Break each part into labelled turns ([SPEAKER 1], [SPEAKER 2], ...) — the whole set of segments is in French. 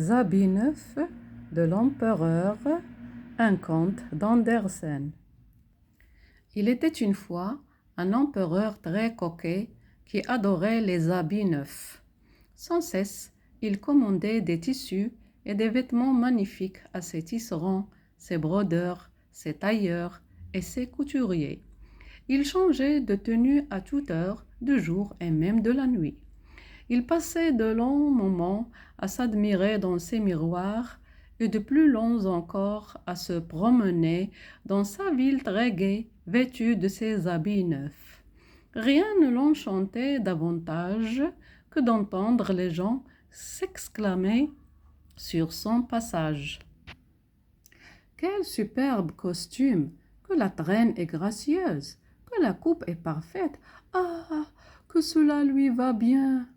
[SPEAKER 1] Les habits neufs de l'empereur, un conte d'Andersen. Il était une fois un empereur très coquet qui adorait les habits neufs. Sans cesse, il commandait des tissus et des vêtements magnifiques à ses tisserands, ses brodeurs, ses tailleurs et ses couturiers. Il changeait de tenue à toute heure, du jour et même de la nuit. Il passait de longs moments à s'admirer dans ses miroirs et de plus longs encore à se promener dans sa ville très gaie, vêtue de ses habits neufs. Rien ne l'enchantait davantage que d'entendre les gens s'exclamer sur son passage. Quel superbe costume! Que la traîne est gracieuse! Que la coupe est parfaite! Ah, que cela lui va bien!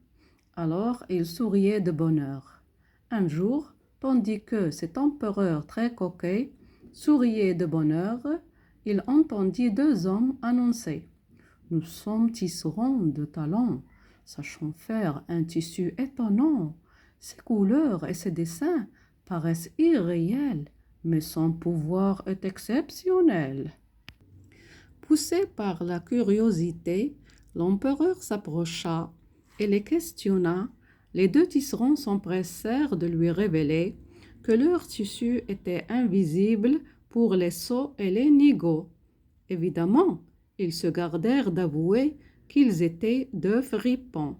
[SPEAKER 1] Alors il souriait de bonheur. Un jour, tandis que cet empereur très coquet souriait de bonheur, il entendit deux hommes annoncer: « Nous sommes tisserands de talent, sachant faire un tissu étonnant. Ses couleurs et ses dessins paraissent irréels, mais son pouvoir est exceptionnel. » Poussé par la curiosité, l'empereur s'approcha et les questionna. Les deux tisserands s'empressèrent de lui révéler que leur tissu était invisible pour les sots et les nigauds. Évidemment, ils se gardèrent d'avouer qu'ils étaient de fripons.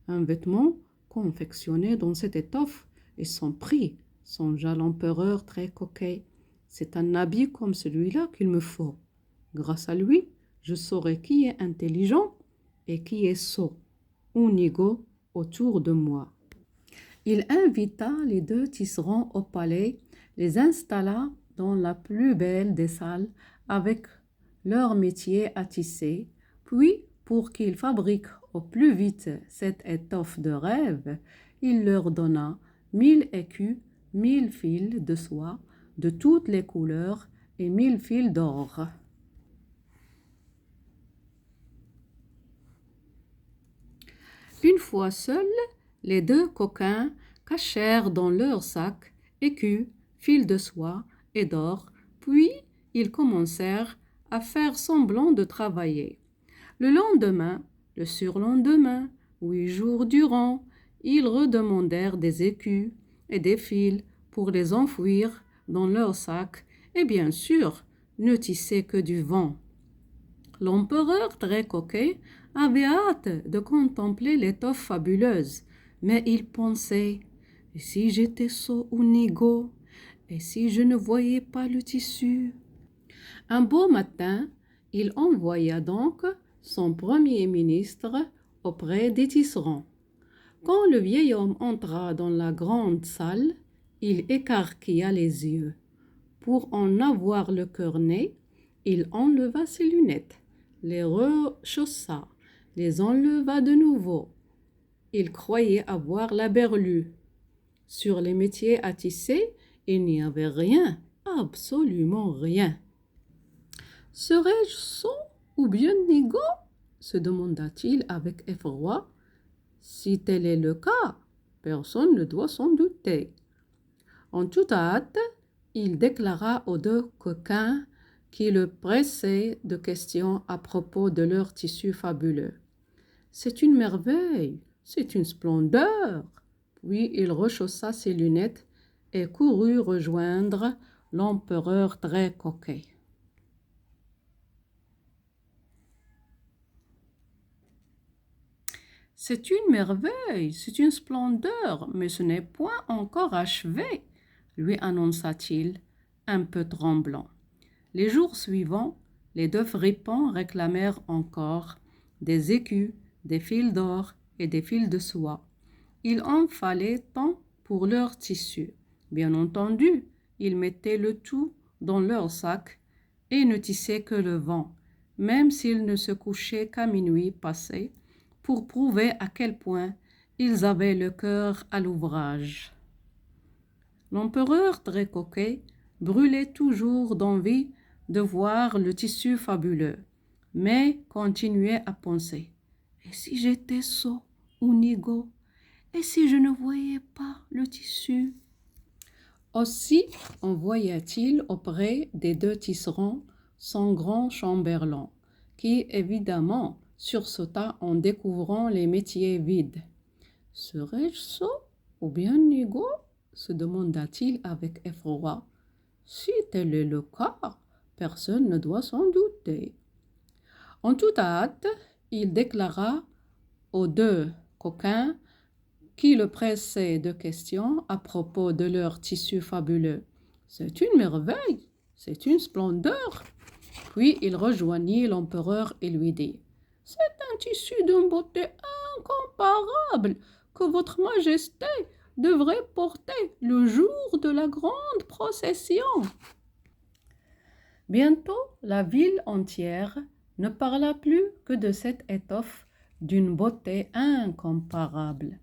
[SPEAKER 1] Un vêtement confectionné dans cette étoffe et sans prix, songea l'empereur très coquet. C'est un habit comme celui-là qu'il me faut. Grâce à lui, je saurai qui est intelligent et qui est sot ou nigaud autour de moi. Il invita les deux tisserands au palais, les installa dans la plus belle des salles avec leur métier à tisser, puis pour qu'ils fabriquent au plus vite cette étoffe de rêve, il leur donna 1000 écus, 1000 fils de soie de toutes les couleurs et 1000 fils d'or. Une fois seuls, les deux coquins cachèrent dans leur sac écus, fils de soie et d'or, puis ils commencèrent à faire semblant de travailler. Le lendemain, le surlendemain, 8 jours durant, ils redemandèrent des écus et des fils pour les enfouir dans leur sac et bien sûr ne tissaient que du vent. L'empereur très coquet avait hâte de contempler l'étoffe fabuleuse, mais il pensait: « Et si j'étais sot ou nigaud? Et si je ne voyais pas le tissu ?» Un beau matin, il envoya donc son premier ministre auprès des tisserands. Quand le vieil homme entra dans la grande salle, il écarquilla les yeux. Pour en avoir le cœur net, il enleva ses lunettes, les rechaussa, les enleva de nouveau. Il croyait avoir la berlue. Sur les métiers à tisser, il n'y avait rien, absolument rien. « Serais-je sot ou bien nigaud ?» se demanda-t-il avec effroi. Si tel est le cas, personne ne doit s'en douter. En toute hâte, il déclara aux deux coquins qui le pressaient de questions à propos de leur tissu fabuleux. « C'est une merveille, c'est une splendeur !» Puis il rechaussa ses lunettes et courut rejoindre l'empereur très coquet. « C'est une merveille, c'est une splendeur, mais ce n'est point encore achevé, » lui annonça-t-il, un peu tremblant. Les jours suivants, les deux fripons réclamèrent encore des écus, des fils d'or et des fils de soie. Il en fallait tant pour leur tissu. Bien entendu, ils mettaient le tout dans leur sac et ne tissaient que le vent, même s'ils ne se couchaient qu'à minuit passé, pour prouver à quel point ils avaient le cœur à l'ouvrage. L'empereur très coquet brûlait toujours d'envie de voir le tissu fabuleux, mais continuait à penser: « Et si j'étais sot ou nigaud? Et si je ne voyais pas le tissu? Aussi envoya-t-il auprès des deux tisserands son grand chambellan, qui évidemment sursauta en découvrant les métiers vides. Serais-je sot ou bien nigaud? Se demanda-t-il avec effroi. Si tel est le cas, personne ne doit s'en douter. En toute hâte, il déclara aux deux coquins qui le pressaient de questions à propos de leur tissu fabuleux. C'est une merveille, c'est une splendeur. Puis il rejoignit l'empereur et lui dit: c'est un tissu d'une beauté incomparable que votre majesté devrait porter le jour de la grande procession. Bientôt, la ville entière ne parla plus que de cette étoffe d'une beauté incomparable.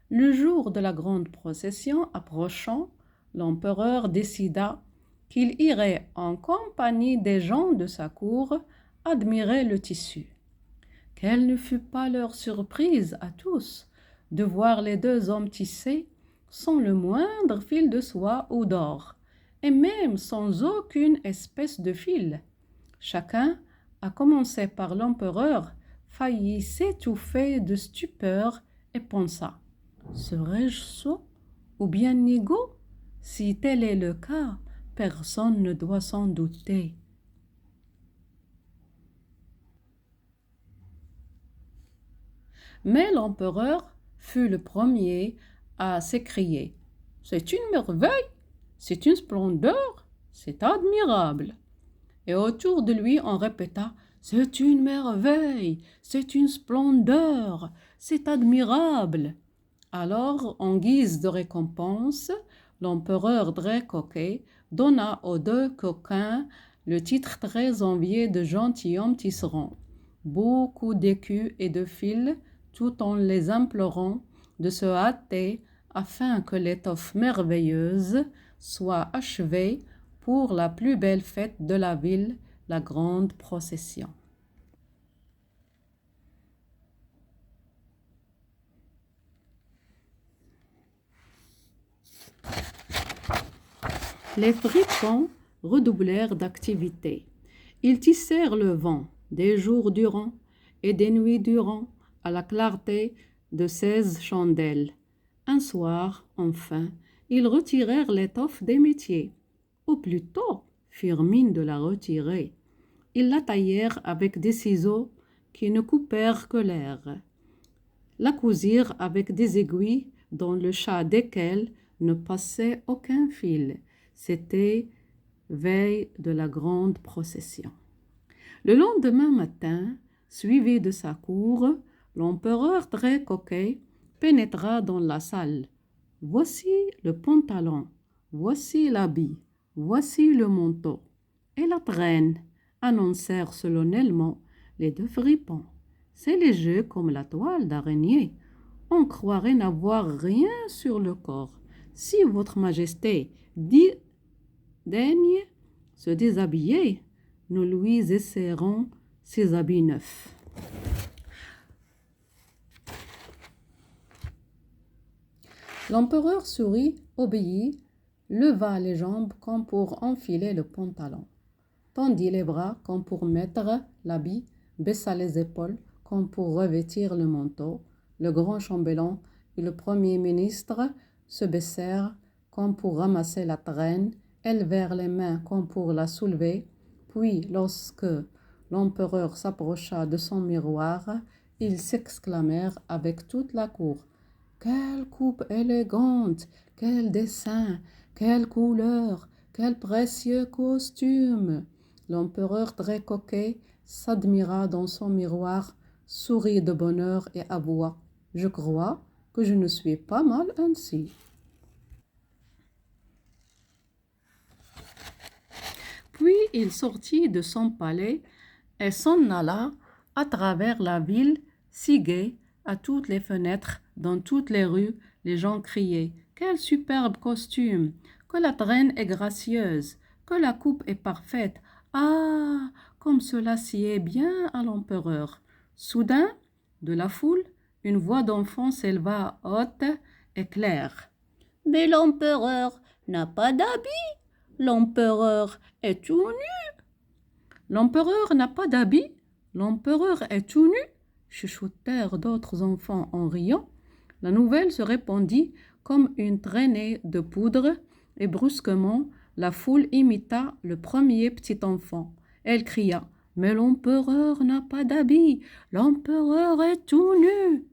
[SPEAKER 1] Le jour de la grande procession approchant, l'empereur décida qu'il irait en compagnie des gens de sa cour admirer le tissu. Quelle ne fut pas leur surprise à tous de voir les deux hommes tisser sans le moindre fil de soie ou d'or, et même sans aucune espèce de fil. Chacun, à commencer par l'empereur, faillit s'étouffer de stupeur et pensa: serais-je sot ou bien nigaud? Si tel est le cas, personne ne doit s'en douter. Mais l'empereur fut le premier à s'écrier: c'est une merveille, c'est une splendeur, c'est admirable. Et autour de lui on répéta: c'est une merveille, c'est une splendeur, c'est admirable. Alors, en guise de récompense, l'empereur Drécoquet donna aux deux coquins le titre très envié de gentilhomme tisserand, beaucoup d'écus et de fils, tout en les implorant de se hâter afin que l'étoffe merveilleuse soit achevée pour la plus belle fête de la ville, la grande procession. Les fripons redoublèrent d'activité. Ils tissèrent le vent des jours durant et des nuits durant à la clarté de 16 chandelles. Un soir, enfin, ils retirèrent l'étoffe des métiers, ou plutôt firent mine de la retirer. Ils la taillèrent avec des ciseaux qui ne coupèrent que l'air, la cousirent avec des aiguilles dans le chat desquelles ne passait aucun fil. C'était veille de la grande procession. Le lendemain matin, suivi de sa cour, l'empereur très coquet pénétra dans la salle. Voici le pantalon, voici l'habit, voici le manteau. Et la traîne, annoncèrent solennellement les deux fripons. C'est léger comme la toile d'araignée. On croirait n'avoir rien sur le corps. Si votre majesté daigne se déshabiller, nous lui essaierons ses habits neufs. L'empereur sourit, obéit, leva les jambes comme pour enfiler le pantalon, tendit les bras comme pour mettre l'habit, baissa les épaules comme pour revêtir le manteau. Le grand chambellan et le premier ministre se baissèrent comme pour ramasser la traîne, élevèrent les mains comme pour la soulever. Puis, lorsque l'empereur s'approcha de son miroir, ils s'exclamèrent avec toute la cour: quelle coupe élégante, quel dessin, quelle couleur, quel précieux costume! L'empereur très coquet s'admira dans son miroir, sourit de bonheur et avoua: je crois que je ne suis pas mal ainsi. Puis il sortit de son palais et s'en alla à travers la ville, si gai, à toutes les fenêtres, dans toutes les rues, les gens criaient: quel superbe costume! Que la traîne est gracieuse! Que la coupe est parfaite! Ah, comme cela sied bien à l'empereur! Soudain, de la foule, une voix d'enfant s'éleva haute et claire.
[SPEAKER 2] Mais l'empereur n'a pas d'habit. L'empereur est tout nu.
[SPEAKER 1] L'empereur n'a pas d'habit, l'empereur est tout nu, chuchotèrent d'autres enfants en riant. La nouvelle se répandit comme une traînée de poudre et brusquement la foule imita le premier petit enfant. Elle cria « Mais l'empereur n'a pas d'habit, l'empereur est tout nu !»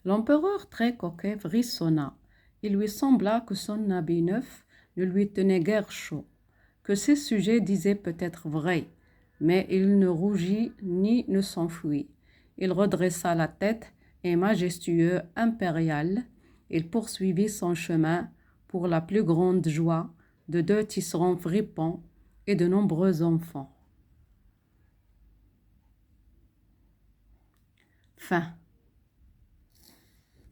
[SPEAKER 1] L'empereur très coquet frissonna. Il lui sembla que son habit neuf ne lui tenait guère chaud, que ses sujets disaient peut-être vrai, mais il ne rougit ni ne s'enfuit. Il redressa la tête et majestueux, impérial, il poursuivit son chemin pour la plus grande joie de 2 tisserands fripons et de nombreux enfants. Fin.